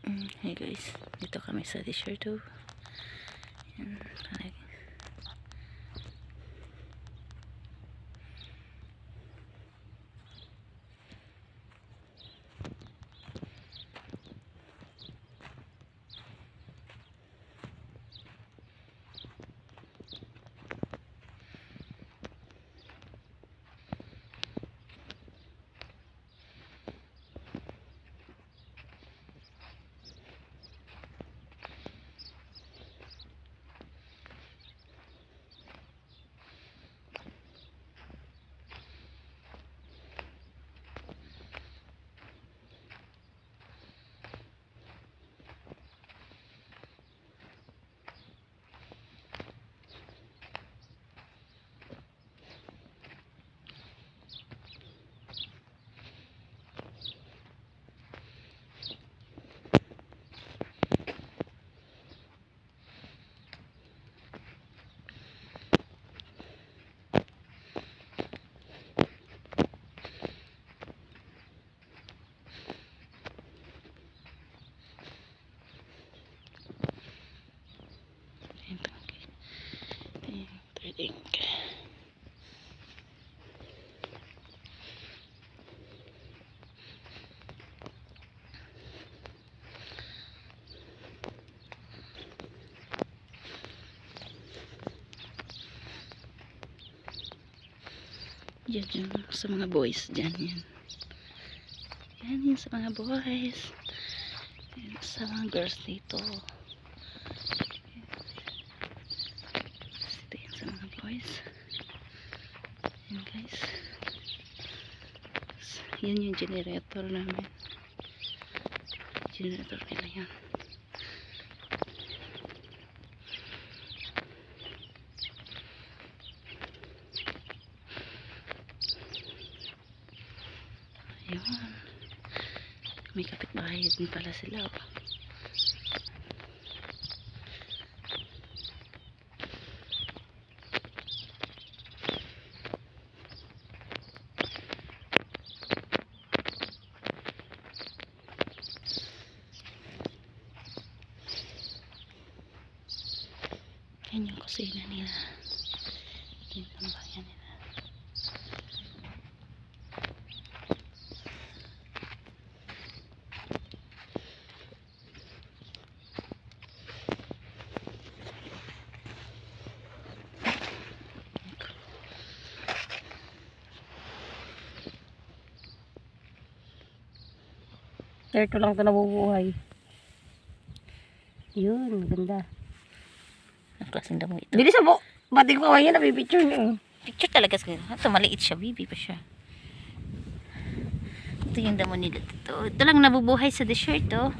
Hey guys, dito kami sa Desierto. Yan, ink. Yan yung sa mga boys dyan yan. Yan yung sa mga boys. Yan sa mga girls dito. Ito yan sa mga boys. Yan guys. Yan yung generator namin. Generator nila yan. Ayun. May kapitbahay din pala sila. Oh. Yan yung kusina nila. Yan yung tambayan nila. Ito lang ito nabubuhay. Yun, maganda. Ang klaseng damo ito. Bilis mo. Batik ko ngayon, nabipicture niyo. Picture talaga sa ito, maliit siya, baby pa siya. Ito yung damo nila dito. Ito lang nabubuhay sa Desierto.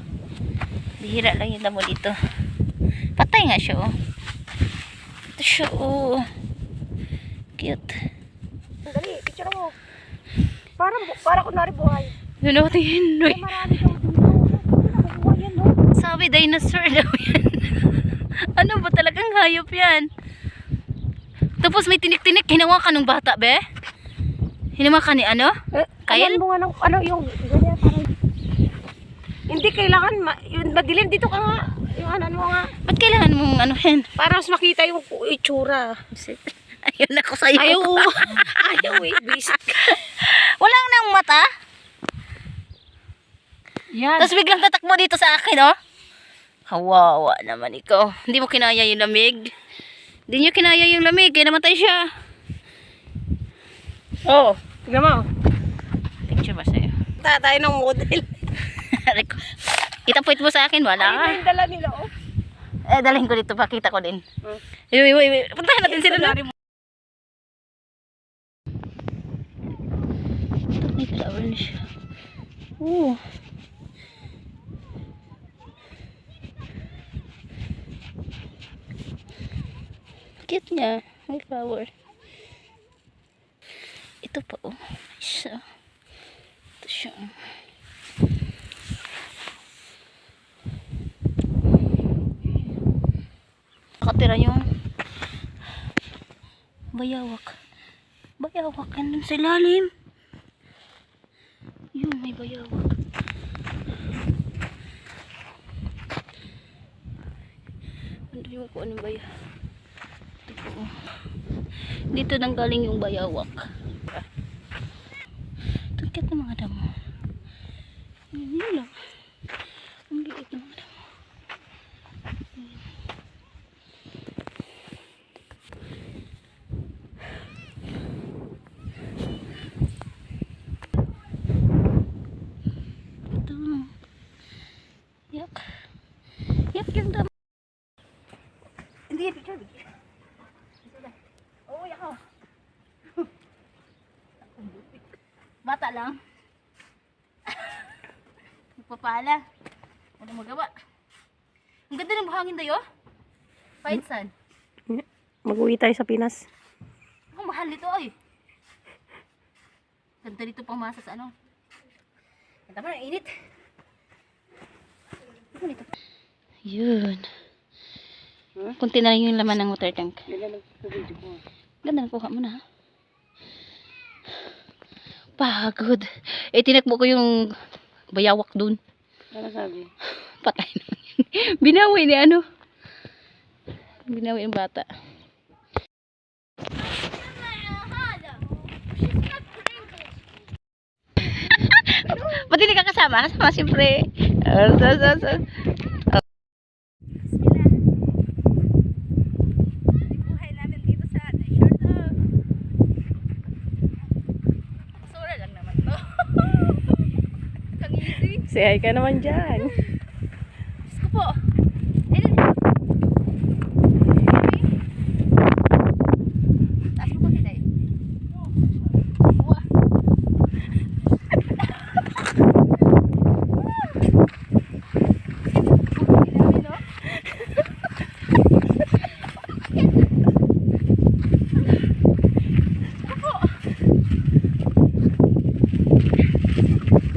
Bihira lang yung damo dito. Patay nga siya, oh. Ito siya, oh. Cute. Dali, picture mo. Para kunwari buhay. Yun ako tingin, Noy. Marami daw dito. Nabubuhay yan, no? Sabi, dinosaur daw yan. Ano ba talagang hayop yan? Tapos may tinik-tinik. Hinawa ka nung bata, be? Hinawa ka ni ano? Kyle? Mo nga ng, ano yung, ganyan, parang, hindi kailangan, yung madilim dito ka nga. Yung ano mo nga. Ba't kailangan mong ano hen? Para mas makita yung itsura. Ayun ako sa'yo. Ayaw eh, visit ka. Walang nang mata? Yan. Tapos biglang tatakbo dito sa akin, oh. Kawawa naman ikaw. Hindi mo kinaya yung lamig. Hindi niyo kinaya yung lamig. Kaya namatay siya. Oo, tignan mo. Picture ba sa'yo? Tayo ng model. Itapuit mo sa akin, wala ka. Ay, yung dala nila, oh. Dalhin ko dito, pakita ko din. Wait. Puntahan natin sila na. Ito, may flower na siya. Oo. Cute niya. May flower. Ito pa, oh. Isa. Ito siya. Nakatira yung bayawak. Bayawak. Andun sa ilalim. Yun, may bayawak. Yung kung anong baya. Ito po. Dito nang galing yung bayawak. Tungkit ng mga damo. Yun lang. Ang liit ng mga damo. Ito. Yak. Yak yung damo. Hindi, picture. Oh, yakaw. Bata lang. Magpapala. Ano magawa? Ang ganda ng buhangin dayo. Painsan. Mag-uwi tayo sa Pinas. Ang mahal nito ay. Ganda dito pamasa sa ano. Ang tama ng init. Ano nito? Yun. Kunti na lang yung laman ng water tank. Ganda na kuha mo na. Pagod. Eh, tinakbo ko yung bayawak dun. Ano sabi? Patay naman yun. Binawi ni ano. Binawi yung bata. Ba't hindi ka kasama? Kasama siyempre. Buhay namin dito sa short of. Sura lang naman to. Kang easy. Say hi ka naman dyan. Diyos ko po. Ayun. Taas mo konti tayo. Wah.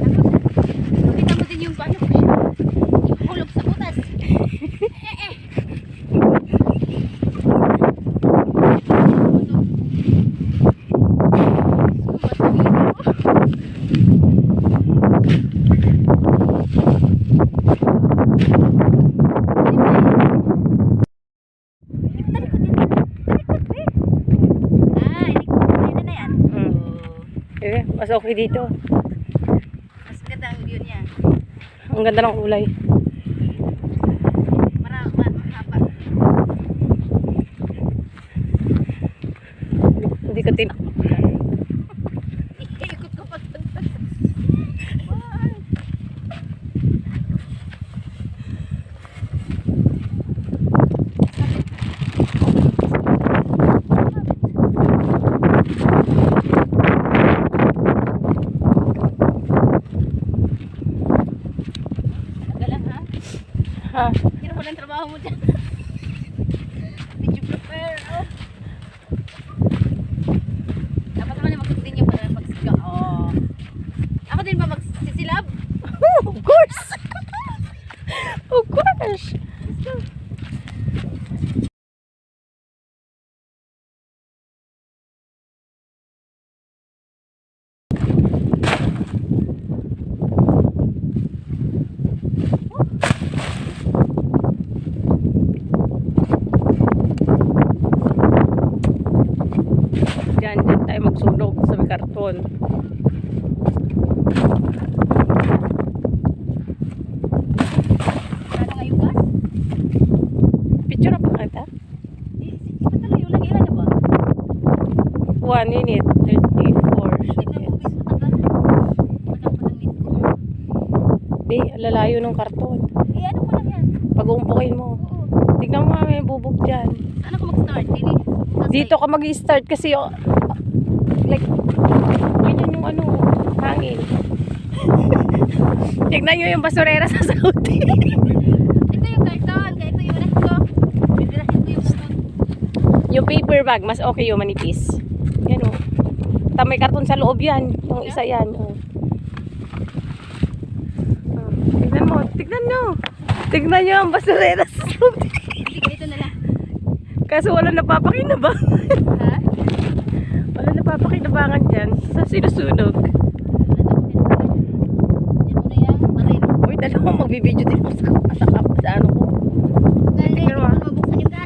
Nakita mo din yung paano ko siya. Yung hulog sa butas. Eh, mas okay dito. Mas ganda ang view niya. Ang ganda ng kulay. Mahaba. Hindi ka Ikot ko pa. Galang ha? Ha? Sino pala ang trabaho mo dyan? Video prepare. Oh. Dapat naman yung mag-continue para magsiga. Oh. Ako din ba magsisilab? Of course! Of course! Diyan tayo magsunog sa may karton. Ano nga yung gas? Picture pa kita? Iba talaga yung lagi na ba? 1 minute, 34 Tignan mo seconds. bis matagal. Matagal pa ng meat ko. Di, lalayo ng karton. Eh ano ko lang yan? Pag-uumpukin mo. Oo. Tignan mo may bubog dyan. Saan ako mag-start? Dito ka mag-start kasi like, ganyan yung ano, hangin. Tignan nyo yung basurera sa Saudi. Ito yung karton. Kaya ito yung rest ko. Bibirahin ko yung karton. Yung paper bag, mas okay yung manipis. Yan o. May karton sa loob yan. Yung isa yan. Oh. Tignan mo. Tignan nyo. Tignan nyo ang basurera sa Saudi. Hindi, ganito na lang. Kaso wala napapakinabangan. Ha? Wala napapakinabangan dyan sa sinusunog. Diyan mo na yan. Baril. Uy, dalawa magbibideo din ako sa ano ko. Dali, Tignan mo. mabuksan yung gas.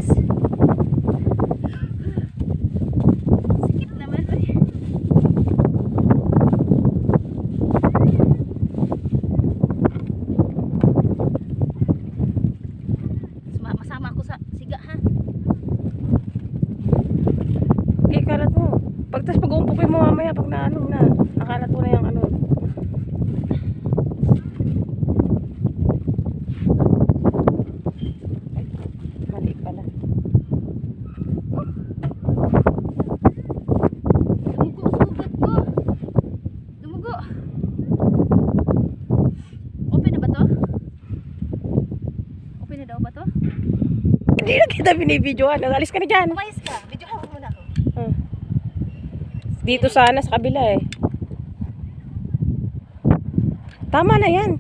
daw ba to? Hindi na kita binibidyoan. Alis ka na dyan. Umayos ka. Video ko muna ako. Dito sana sa kabila eh. Tama na yan.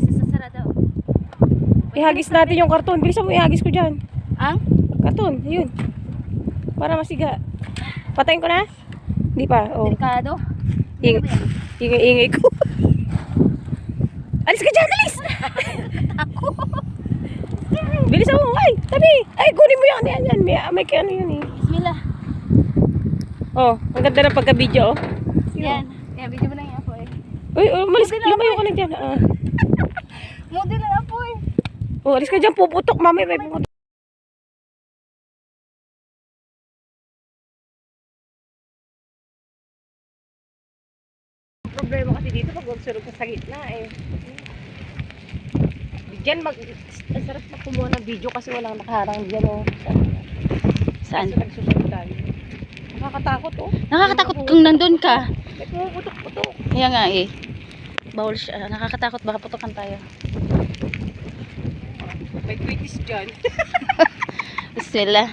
Sasara daw. Ihagis natin yung karton. Bilisan mo, ihagis ko dyan. Ang? Karton, yun. Para masiga. Patayin ko na? Hindi pa. Oh. Delikado. Ingay ko. Alis ka dyan, alis! Ako. Bilisan mo, ay, tabi. Ay, kunin mo yan. Yan. May kaya ano yun eh. Bismillah. Oh, ang ganda ng pagka-video. Oh. Yan. Yan, video mo na yan po eh. Uy, umalis ka. Lumayo ka na dyan. Model na po eh. Oh, alis ka dyan. Puputok. Mami, may puputok. Problema kasi dito pag magsurog ka sa gitna eh. Diyan ang sarap na kumuha ng video kasi walang nakaharang dyan oh. Saan? Kasi nagsusunod tayo. Nakakatakot oh. Nakakatakot kung nandun ka. May pumuputok-putok. Kaya nga eh. Bawal siya. Nakakatakot. Baka putokan tayo. May tweeties dyan. Bismillah.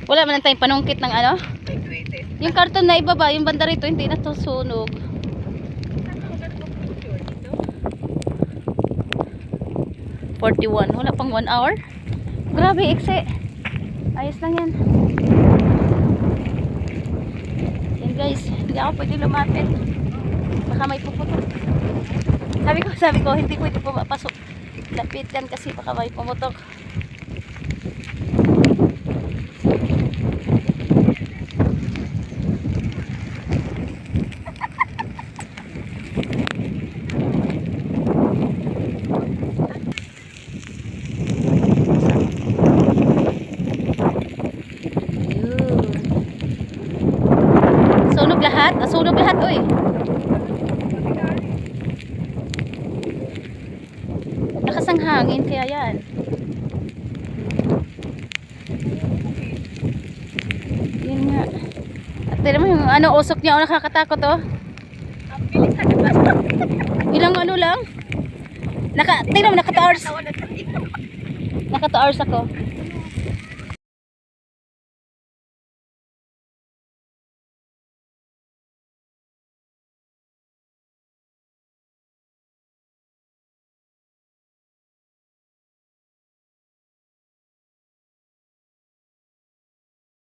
Wala man lang tayong panungkit ng ano. May tweeties. Yung karton na ibaba, yung banda rito, hindi na to sunog. 41. Wala pang 1 hour. Grabe, ekse. Ayos lang yan. Yan guys, hindi ako pwede lumapit. Baka may puputok. Sabi ko, hindi pwede pumapasok. Lapit yan kasi baka may pumutok. Sunog lahat? Sunog lahat, oy. Lakas ang hangin, kaya yan. Yun nga. At tignan mo yung ano, usok niya, oh, nakakatakot, oh. Ilang ano lang? Tignan mo, naka 2 hours. Naka 2 hours ako.